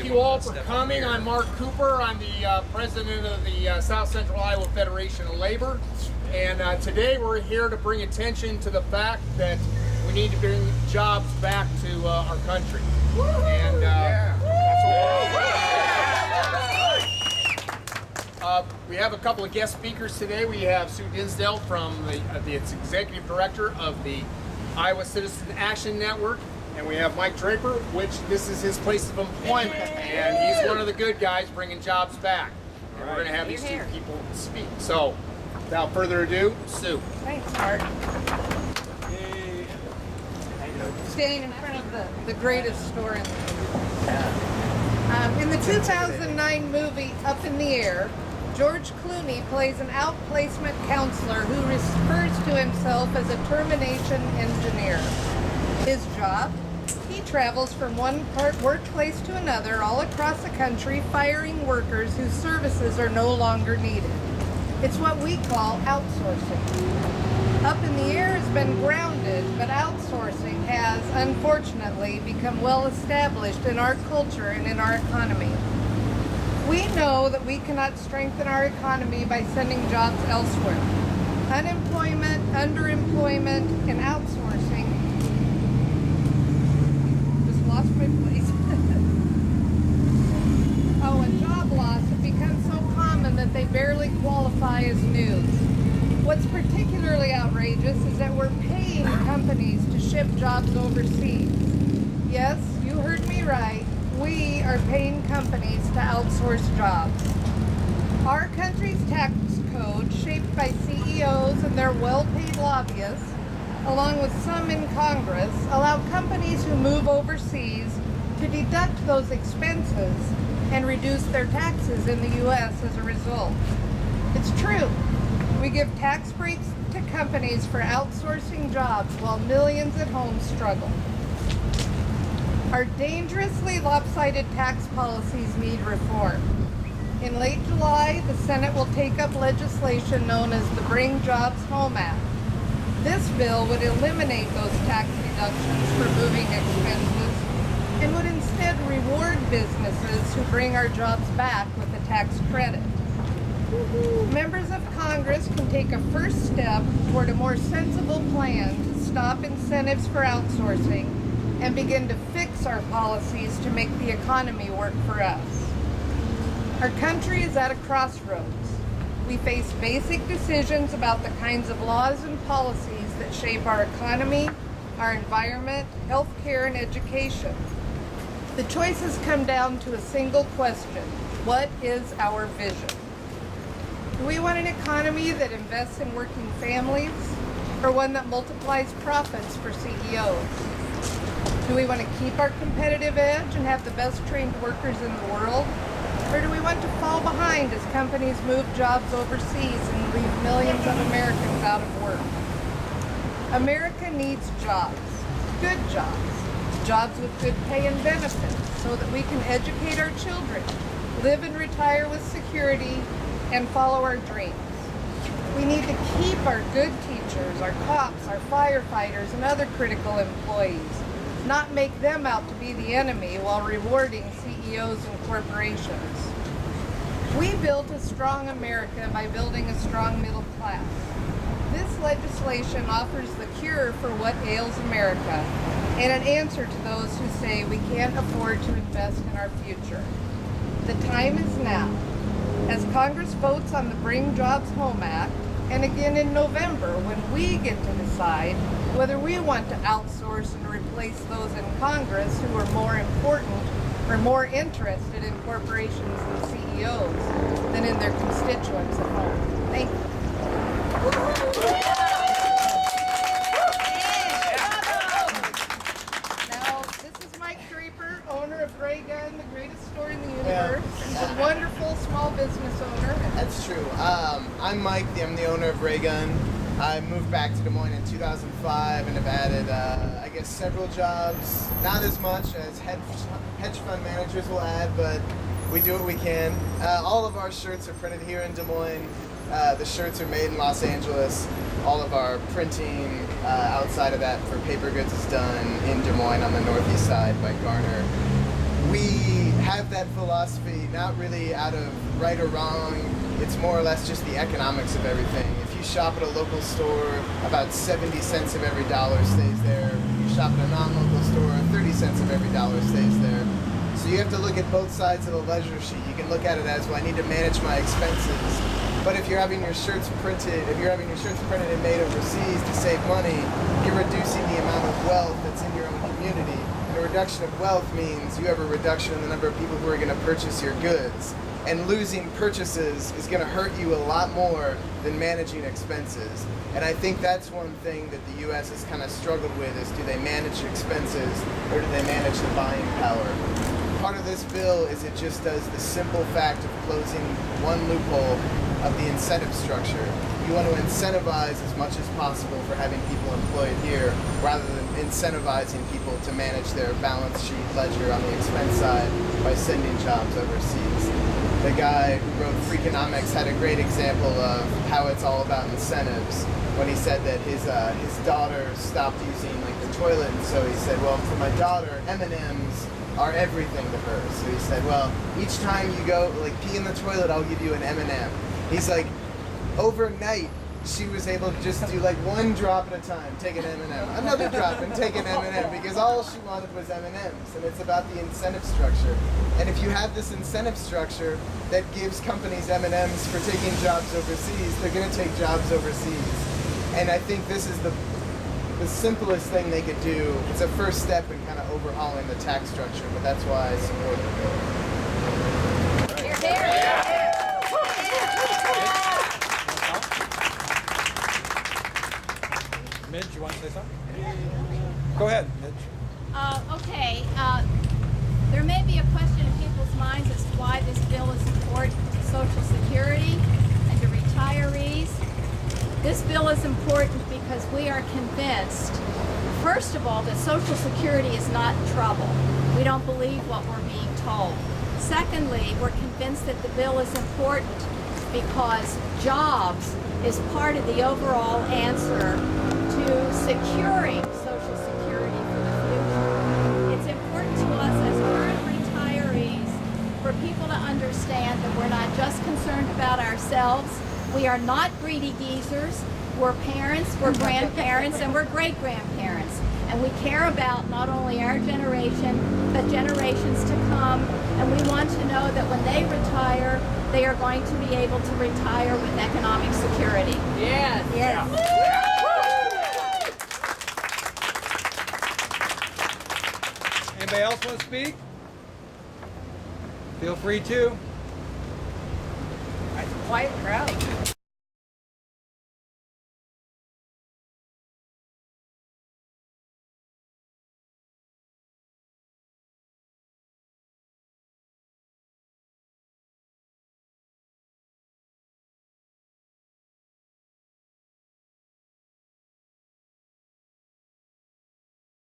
thank you all for coming. I'm Mark Cooper. I'm the president of the South Central Iowa Federation of Labor. And today we're here to bring attention to the fact that we need to bring jobs back to our country. And that's what we have a couple of guest speakers today. We have Sue Dinsdale from the executive director of the Iowa Citizen Action Network. And we have Mike Draper, which this is his place of employment. And he's one of the good guys bringing jobs back. And we're going to have these two people speak. So, without further ado, Sue. Thanks, Mark. Standing in front of the greatest store in the world. In the 2009 movie Up in the Air, George Clooney plays an outplacement counselor who refers to himself as a termination engineer. His job? He travels from one workplace to another all across the country, firing workers whose services are no longer needed. It's what we call outsourcing. Up in the Air has been grounded, but outsourcing has, unfortunately, become well established in our culture and in our economy. We know that we cannot strengthen our economy by sending jobs elsewhere. Unemployment, underemployment, and outsourcing. Just lost my place. Oh, and job loss have become so common that they barely qualify as news. What's particularly outrageous is that we're paying companies to ship jobs overseas. Yes, you heard me right. We are paying companies to outsource jobs. Our country's tax code, shaped by CEOs and their well-paid lobbyists, along with some in Congress, allow companies who move overseas to deduct those expenses and reduce their taxes in the U.S. as a result. It's true. We give tax breaks to companies for outsourcing jobs while millions at home struggle. Our dangerously lopsided tax policies need reform. In late July, the Senate will take up legislation known as the Bring Jobs Home Act. This bill would eliminate those tax deductions for moving expenses and would instead reward businesses who bring our jobs back with a tax credit. Members of Congress can take a first step toward a more sensible plan to stop incentives for outsourcing and begin to fix our policies to make the economy work for us. Our country is at a crossroads. We face basic decisions about the kinds of laws and policies that shape our economy, our environment, healthcare, and education. The choices come down to a single question: what is our vision? Do we want an economy that invests in working families, or one that multiplies profits for CEOs? Do we want to keep our competitive edge and have the best trained workers in the world? Or do we want to fall behind as companies move jobs overseas and leave millions of Americans out of work? America needs jobs, good jobs with good pay and benefits, so that we can educate our children, live and retire with security, and follow our dreams. We need to keep our good teachers, our cops, our firefighters, and other critical employees, not make them out to be the enemy while rewarding CEOs and corporations. We built a strong America by building a strong middle class. This legislation offers the cure for what ails America and an answer to those who say we can't afford to invest in our future. The time is now. As Congress votes on the Bring Jobs Home Act, and again in November when we get to decide whether we want to outsource and replace those in Congress who are more important or more interested in corporations and CEOs than in their constituents at home. Thank you. Now, this is Mike Draper, owner of Gray Gun, the greatest store in the universe. He's a wonderful small business owner. That's true. I'm Mike. I'm the owner of Ray Gun. I moved back to Des Moines in 2005 and have added, I guess, several jobs. Not as much as hedge fund managers will add, but we do what we can. All of our shirts are printed here in Des Moines. The shirts are made in Los Angeles. All of our printing outside of that for paper goods is done in Des Moines on the northeast side by Garner. we have that philosophy not really out of right or wrong. It's more or less just the economics of everything. If you shop at a local store, about 70 cents of every dollar stays there. If you shop at a non-local store, 30 cents of every dollar stays there. So you have to look at both sides of the ledger sheet. You can look at it as, well, I need to manage my expenses. But if you're having your shirts printed, and made overseas to save money, you're reducing the amount of wealth that's in your own community. And a reduction of wealth means you have a reduction in the number of people who are going to purchase your goods. And losing purchases is going to hurt you a lot more than managing expenses. And I think that's one thing that the U.S. has kind of struggled with is, do they manage expenses or do they manage the buying power? Part of this bill is it just does the simple fact of closing one loophole of the incentive structure. You want to incentivize as much as possible for having people employed here rather than incentivizing people to manage their balance sheet ledger on the expense side by sending jobs overseas. The guy who wrote Freakonomics had a great example of how it's all about incentives when he said that his daughter stopped using like the toilet, and so he said, well, for my daughter, M&Ms are everything to her. So he said, well, each time you go like pee in the toilet, I'll give you an M&M. He's like, overnight she was able to just do like one drop at a time, take an M&M, another drop and take an M&M, because all she wanted was M&Ms. And it's about the incentive structure. And if you have this incentive structure that gives companies M&Ms for taking jobs overseas, they're going to take jobs overseas. And I think this is the simplest thing they could do. It's a first step in kind of overhauling the tax structure, but that's why I support the bill. You're here. Midge, you want to say something? Go ahead, Midge. Okay, there may be a question in people's minds as to why this bill is important to Social Security and to retirees. This bill is important because we are convinced, first of all, that Social Security is not in trouble. We don't believe what we're being told. Secondly, we're convinced that the bill is important because jobs is part of the overall answer to securing Social Security for the future. It's important to us as current retirees for people to understand that we're not just concerned about ourselves. We are not greedy geezers. We're parents, we're grandparents, and we're great-grandparents. And we care about not only our generation, but generations to come. And we want to know that when they retire, they are going to be able to retire with economic security. Yes. Yes. Anybody else want to speak? Feel free to. Quiet crowd.